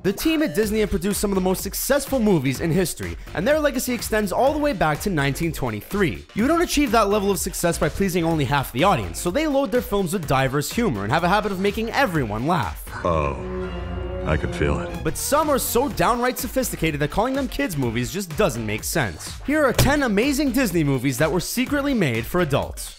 The team at Disney have produced some of the most successful movies in history, and their legacy extends all the way back to 1923. You don't achieve that level of success by pleasing only half the audience, so they load their films with diverse humor and have a habit of making everyone laugh. Oh, I could feel it. But some are so downright sophisticated that calling them kids' movies just doesn't make sense. Here are 10 amazing Disney movies that were secretly made for adults.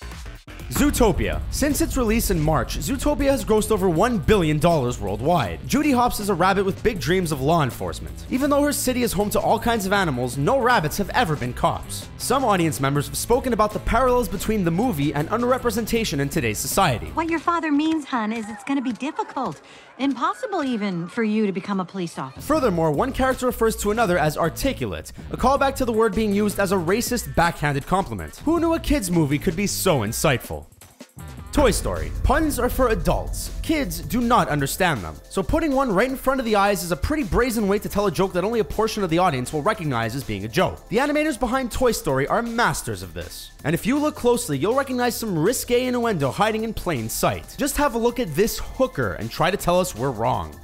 Zootopia. Since its release in March, Zootopia has grossed over $1 billion worldwide. Judy Hopps is a rabbit with big dreams of law enforcement. Even though her city is home to all kinds of animals, no rabbits have ever been cops. Some audience members have spoken about the parallels between the movie and underrepresentation in today's society. What your father means, hun, is it's gonna be difficult. Impossible even for you to become a police officer. Furthermore, one character refers to another as articulate, a callback to the word being used as a racist, backhanded compliment. Who knew a kids' movie could be so insightful? Toy Story. Puns are for adults. Kids do not understand them. So putting one right in front of the eyes is a pretty brazen way to tell a joke that only a portion of the audience will recognize as being a joke. The animators behind Toy Story are masters of this. And if you look closely, you'll recognize some risque innuendo hiding in plain sight. Just have a look at this hooker and try to tell us we're wrong.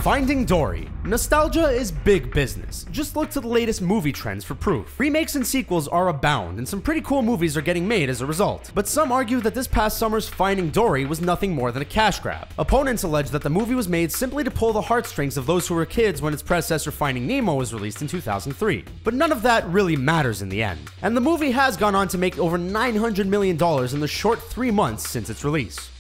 Finding Dory. Nostalgia is big business. Just look to the latest movie trends for proof. Remakes and sequels are abound, and some pretty cool movies are getting made as a result. But some argue that this past summer's Finding Dory was nothing more than a cash grab. Opponents allege that the movie was made simply to pull the heartstrings of those who were kids when its predecessor Finding Nemo was released in 2003. But none of that really matters in the end. And the movie has gone on to make over $900 million in the short 3 months since its release.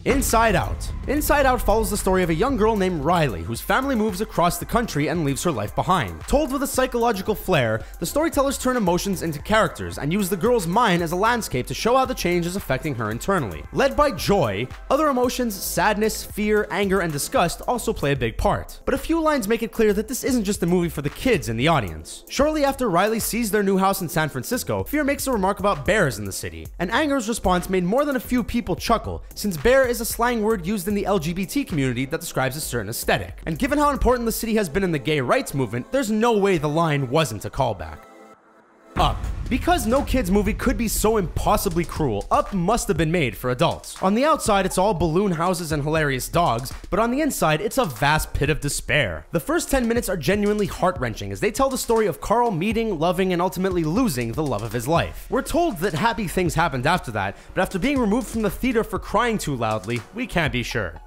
Inside Out. Inside Out follows the story of a young girl named Riley, whose family moves across the country and leaves her life behind. Told with a psychological flair, the storytellers turn emotions into characters and use the girl's mind as a landscape to show how the change is affecting her internally. Led by joy, other emotions, sadness, fear, anger, and disgust also play a big part. But a few lines make it clear that this isn't just a movie for the kids in the audience. Shortly after Riley sees their new house in San Francisco, Fear makes a remark about bears in the city. And Anger's response made more than a few people chuckle, since bear is a slang word used in the LGBT community that describes a certain aesthetic. And given how important the city has been in the gay rights movement, there's no way the line wasn't a callback. Up. Because no kids movie could be so impossibly cruel, Up must have been made for adults. On the outside, it's all balloon houses and hilarious dogs, but on the inside, it's a vast pit of despair. The first 10 minutes are genuinely heart-wrenching as they tell the story of Carl meeting, loving, and ultimately losing the love of his life. We're told that happy things happened after that, but after being removed from the theater for crying too loudly, we can't be sure.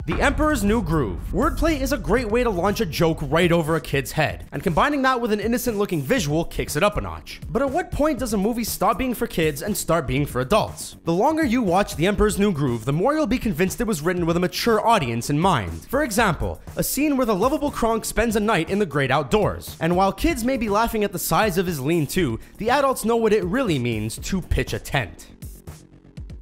The Emperor's New Groove. Wordplay is a great way to launch a joke right over a kid's head, and combining that with an innocent-looking visual kicks it up a notch. But at what point does a movie stop being for kids and start being for adults? The longer you watch The Emperor's New Groove, the more you'll be convinced it was written with a mature audience in mind. For example, a scene where the lovable Kronk spends a night in the great outdoors. And while kids may be laughing at the size of his lean-to, the adults know what it really means to pitch a tent.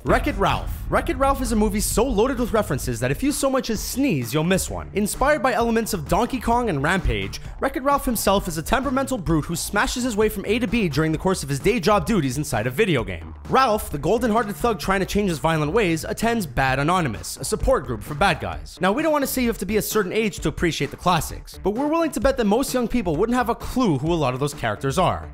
Wreck-It Ralph. Wreck-It Ralph is a movie so loaded with references that if you so much as sneeze, you'll miss one. Inspired by elements of Donkey Kong and Rampage, Wreck-It Ralph himself is a temperamental brute who smashes his way from A to B during the course of his day job duties inside a video game. Ralph, the golden-hearted thug trying to change his violent ways, attends Bad Anonymous, a support group for bad guys. Now, we don't want to say you have to be a certain age to appreciate the classics, but we're willing to bet that most young people wouldn't have a clue who a lot of those characters are.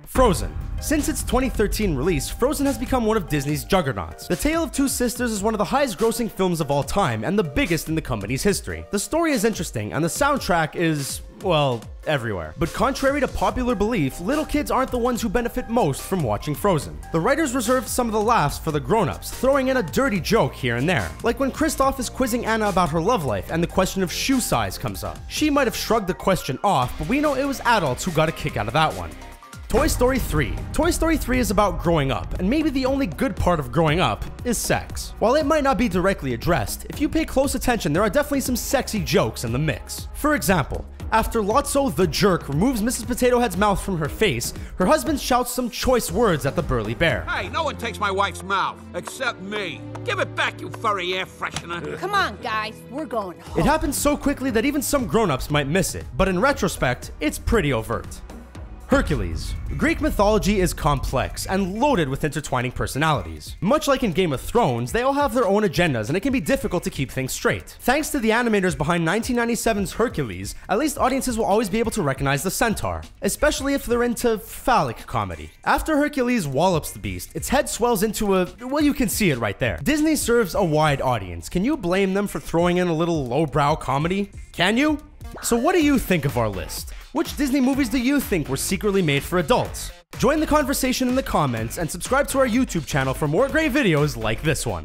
Frozen. Since its 2013 release, Frozen has become one of Disney's juggernauts. The Tale of Two Sisters is one of the highest grossing films of all time and the biggest in the company's history. The story is interesting and the soundtrack is, well, everywhere. But contrary to popular belief, little kids aren't the ones who benefit most from watching Frozen. The writers reserved some of the laughs for the grown-ups, throwing in a dirty joke here and there. Like when Kristoff is quizzing Anna about her love life and the question of shoe size comes up. She might have shrugged the question off, but we know it was adults who got a kick out of that one. Toy Story 3. Toy Story 3 is about growing up, and maybe the only good part of growing up is sex. While it might not be directly addressed, if you pay close attention, there are definitely some sexy jokes in the mix. For example, after Lotso the jerk removes Mrs. Potato Head's mouth from her face, her husband shouts some choice words at the burly bear. Hey, no one takes my wife's mouth, except me. Give it back, you furry air freshener. Come on, guys, we're going home. It happens so quickly that even some grown-ups might miss it, but in retrospect, it's pretty overt. Hercules. Greek mythology is complex and loaded with intertwining personalities. Much like in Game of Thrones, they all have their own agendas and it can be difficult to keep things straight. Thanks to the animators behind 1997's Hercules, at least audiences will always be able to recognize the centaur, especially if they're into phallic comedy. After Hercules wallops the beast, its head swells into a, well, you can see it right there. Disney serves a wide audience. Can you blame them for throwing in a little lowbrow comedy? Can you? So what do you think of our list? Which Disney movies do you think were secretly made for adults? Join the conversation in the comments and subscribe to our YouTube channel for more great videos like this one.